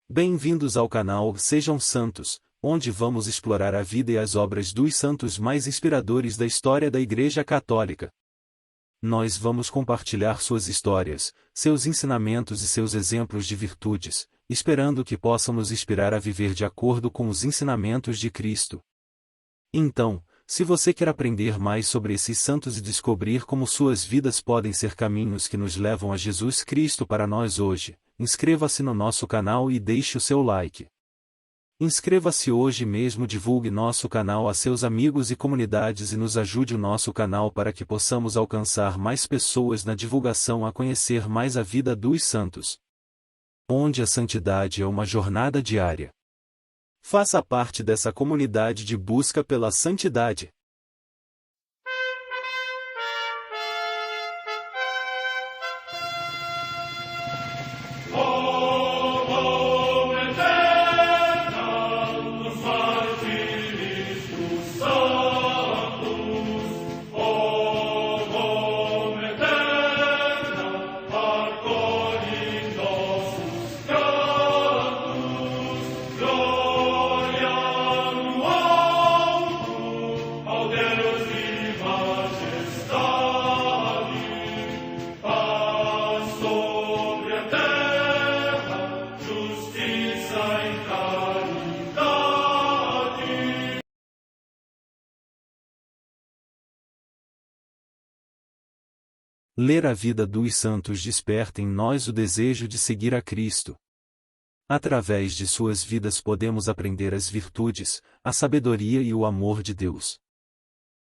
Bem-vindos ao canal Sejam Santos, onde vamos explorar a vida e as obras dos santos mais inspiradores da história da Igreja Católica. Nós vamos compartilhar suas histórias, seus ensinamentos e seus exemplos de virtudes, esperando que possam nos inspirar a viver de acordo com os ensinamentos de Cristo. Então, se você quer aprender mais sobre esses santos e descobrir como suas vidas podem ser caminhos que nos levam a Jesus Cristo para nós hoje, inscreva-se no nosso canal e deixe o seu like. Inscreva-se hoje mesmo, divulgue nosso canal a seus amigos e comunidades e nos ajude o nosso canal para que possamos alcançar mais pessoas na divulgação a conhecer mais a vida dos santos. Onde a santidade é uma jornada diária. Faça parte dessa comunidade de busca pela santidade. Ler a vida dos santos desperta em nós o desejo de seguir a Cristo. Através de suas vidas podemos aprender as virtudes, a sabedoria e o amor de Deus.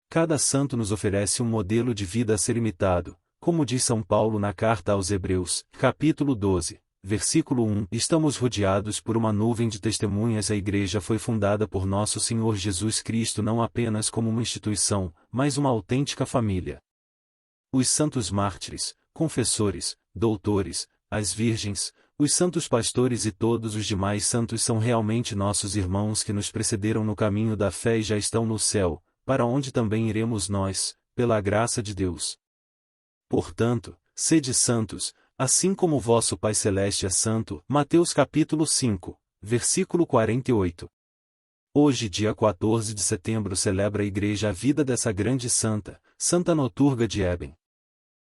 Cada santo nos oferece um modelo de vida a ser imitado, como diz São Paulo na carta aos Hebreus, capítulo 12, versículo 1. Estamos rodeados por uma nuvem de testemunhas. A Igreja foi fundada por nosso Senhor Jesus Cristo não apenas como uma instituição, mas uma autêntica família. Os santos mártires, confessores, doutores, as virgens, os santos pastores e todos os demais santos são realmente nossos irmãos que nos precederam no caminho da fé e já estão no céu, para onde também iremos nós, pela graça de Deus. Portanto, sede santos, assim como vosso Pai Celeste é santo. Mateus capítulo 5, versículo 48. Hoje, dia 14 de setembro, celebra a Igreja a vida dessa grande santa, Santa Noturga de Eben.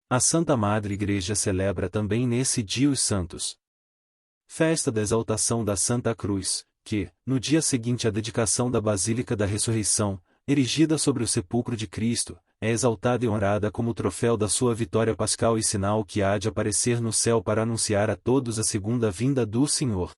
A Santa Madre Igreja celebra também nesse dia os santos. Festa da exaltação da Santa Cruz, que, no dia seguinte à dedicação da Basílica da Ressurreição, erigida sobre o sepulcro de Cristo, é exaltada e honrada como troféu da sua vitória pascal e sinal que há de aparecer no céu para anunciar a todos a segunda vinda do Senhor.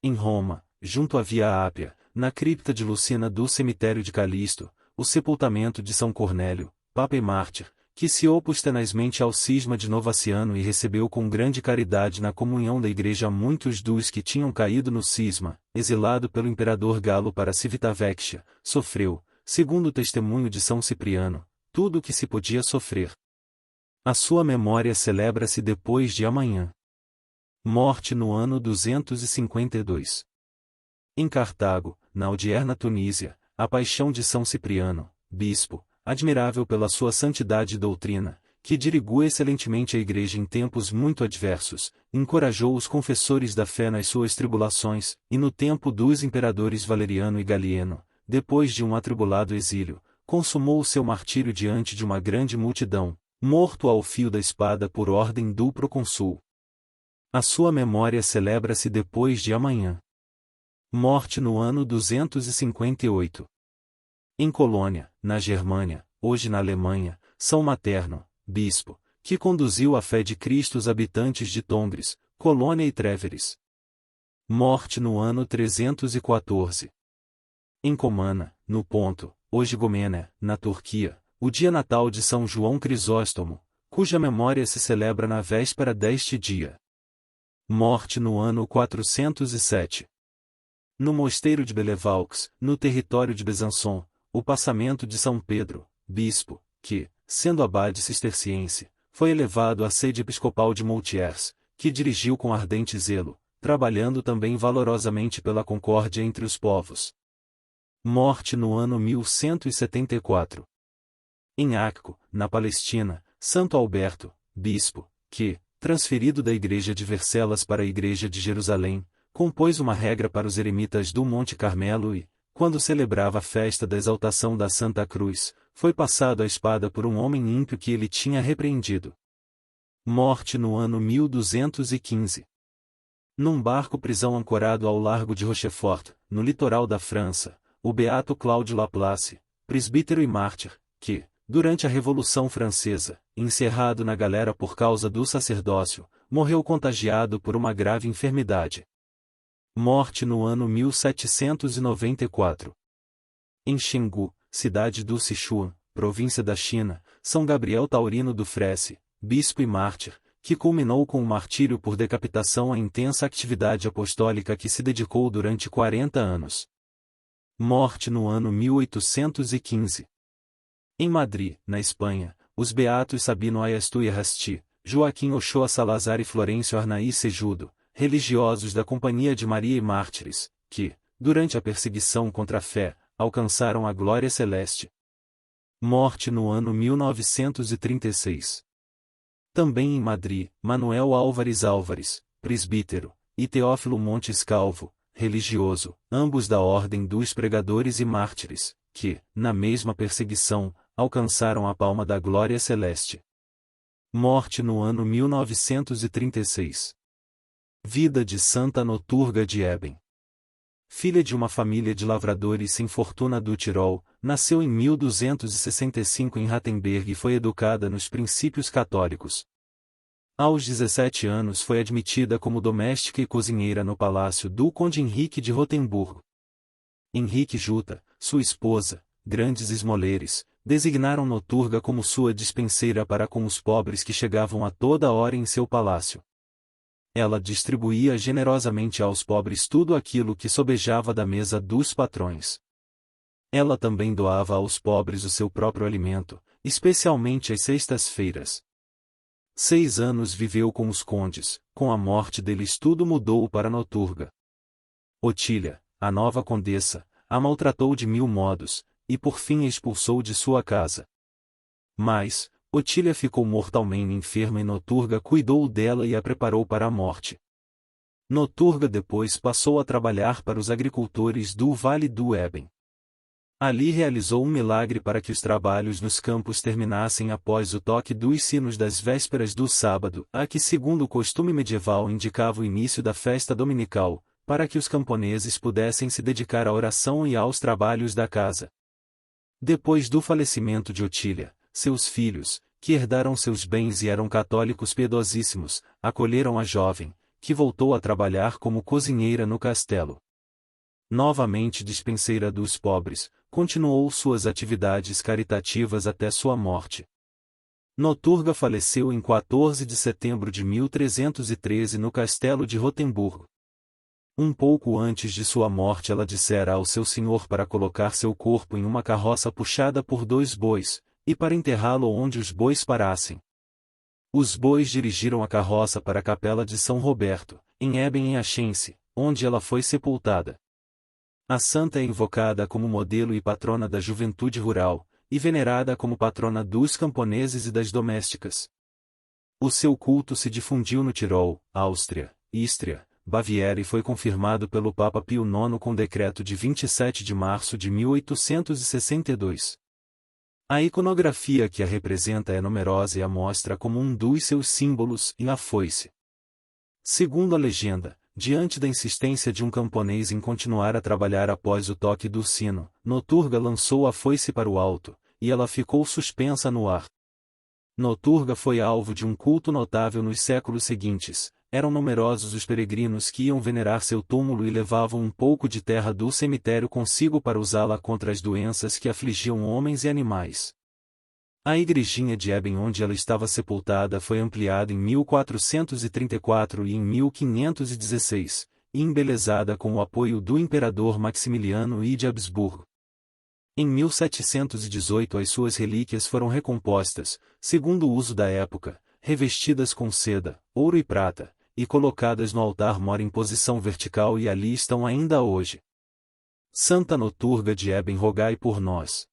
Em Roma, junto à Via Ápia, na cripta de Lucina do cemitério de Calixto, o sepultamento de São Cornélio, Papa e Mártir, que se opôs tenazmente ao cisma de Novaciano e recebeu com grande caridade na comunhão da Igreja muitos dos que tinham caído no cisma, exilado pelo imperador Galo para Civitavecchia, sofreu, segundo o testemunho de São Cipriano, tudo o que se podia sofrer. A sua memória celebra-se depois de amanhã. Morte no ano 252. Em Cartago, na odierna Tunísia, a paixão de São Cipriano, bispo, admirável pela sua santidade e doutrina, que dirigou excelentemente a Igreja em tempos muito adversos, encorajou os confessores da fé nas suas tribulações, e no tempo dos imperadores Valeriano e Galieno, depois de um atribulado exílio, consumou o seu martírio diante de uma grande multidão, morto ao fio da espada por ordem do procônsul. A sua memória celebra-se depois de amanhã. Morte no ano 258. Em Colônia, na Germânia, hoje na Alemanha, São Materno, bispo, que conduziu a fé de Cristo os habitantes de Tongres, Colônia e Tréveres. Morte no ano 314. Em Comana, no Ponto, hoje Gomena, na Turquia, o dia natal de São João Crisóstomo, cuja memória se celebra na véspera deste dia. Morte no ano 407. No mosteiro de Bellevalx, no território de Besançon, o passamento de São Pedro, bispo, que, sendo abade cisterciense, foi elevado à sede episcopal de Moutiers, que dirigiu com ardente zelo, trabalhando também valorosamente pela concórdia entre os povos. Morte no ano 1174. Em Acco, na Palestina, Santo Alberto, bispo, que, transferido da igreja de Vercelas para a igreja de Jerusalém, compôs uma regra para os eremitas do Monte Carmelo e, quando celebrava a festa da exaltação da Santa Cruz, foi passado a espada por um homem ímpio que ele tinha repreendido. Morte no ano 1215. Num barco-prisão ancorado ao largo de Rochefort, no litoral da França, o beato Cláudio Laplace, presbítero e mártir, que, durante a Revolução Francesa, encerrado na galera por causa do sacerdócio, morreu contagiado por uma grave enfermidade. Morte no ano 1794. Em Chengdu, cidade do Sichuan, província da China, São Gabriel Taurino do Fresse, bispo e mártir, que culminou com o martírio por decapitação a intensa atividade apostólica que se dedicou durante 40 anos. Morte no ano 1815. Em Madrid, na Espanha, os beatos Sabino Ayastu e Rasti, Joaquim Ochoa Salazar e Florencio Arnaí Sejudo, religiosos da Companhia de Maria e mártires, que, durante a perseguição contra a fé, alcançaram a glória celeste. Morte no ano 1936. Também em Madrid, Manuel Álvares Álvares, presbítero, e Teófilo Montes Calvo, religioso, ambos da Ordem dos Pregadores e Mártires, que, na mesma perseguição, alcançaram a palma da glória celeste. Morte no ano 1936. Vida de Santa Noturga de Eben. Filha de uma família de lavradores sem fortuna do Tirol, nasceu em 1265 em Rattenberg e foi educada nos princípios católicos. Aos 17 anos foi admitida como doméstica e cozinheira no palácio do Conde Henrique de Rotemburgo. Henrique Juta, sua esposa, grandes esmoleres, designaram Noturga como sua dispenseira para com os pobres que chegavam a toda hora em seu palácio. Ela distribuía generosamente aos pobres tudo aquilo que sobejava da mesa dos patrões. Ela também doava aos pobres o seu próprio alimento, especialmente às sextas-feiras. 6 anos viveu com os condes, com a morte deles tudo mudou para Noturga. Otília, a nova condessa, a maltratou de 1000 modos, e por fim a expulsou de sua casa. Mas, Otília ficou mortalmente enferma e Noturga cuidou dela e a preparou para a morte. Noturga depois passou a trabalhar para os agricultores do Vale do Eben. Ali realizou um milagre para que os trabalhos nos campos terminassem após o toque dos sinos das vésperas do sábado, a que segundo o costume medieval indicava o início da festa dominical, para que os camponeses pudessem se dedicar à oração e aos trabalhos da casa. Depois do falecimento de Otília, seus filhos, que herdaram seus bens e eram católicos piedosíssimos, acolheram a jovem, que voltou a trabalhar como cozinheira no castelo. Novamente dispenseira dos pobres, continuou suas atividades caritativas até sua morte. Noturga faleceu em 14 de setembro de 1313 no castelo de Rotemburgo. Um pouco antes de sua morte ela dissera ao seu senhor para colocar seu corpo em uma carroça puxada por 2 bois, e para enterrá-lo onde os bois parassem. Os bois dirigiram a carroça para a capela de São Roberto, em Eben em Achense, onde ela foi sepultada. A santa é invocada como modelo e patrona da juventude rural, e venerada como patrona dos camponeses e das domésticas. O seu culto se difundiu no Tirol, Áustria, Ístria, Baviera e foi confirmado pelo Papa Pio IX com decreto de 27 de março de 1862. A iconografia que a representa é numerosa e a mostra como um dos seus símbolos e a foice. Segundo a legenda, diante da insistência de um camponês em continuar a trabalhar após o toque do sino, Noturga lançou a foice para o alto, e ela ficou suspensa no ar. Noturga foi alvo de um culto notável nos séculos seguintes. Eram numerosos os peregrinos que iam venerar seu túmulo e levavam um pouco de terra do cemitério consigo para usá-la contra as doenças que afligiam homens e animais. A igrejinha de Eben onde ela estava sepultada foi ampliada em 1434 e em 1516, e embelezada com o apoio do imperador Maximiliano I de Habsburgo. Em 1718 as suas relíquias foram recompostas, segundo o uso da época, revestidas com seda, ouro e prata, e colocadas no altar-mor em posição vertical e ali estão ainda hoje. Santa Noturga de Eben, rogai por nós.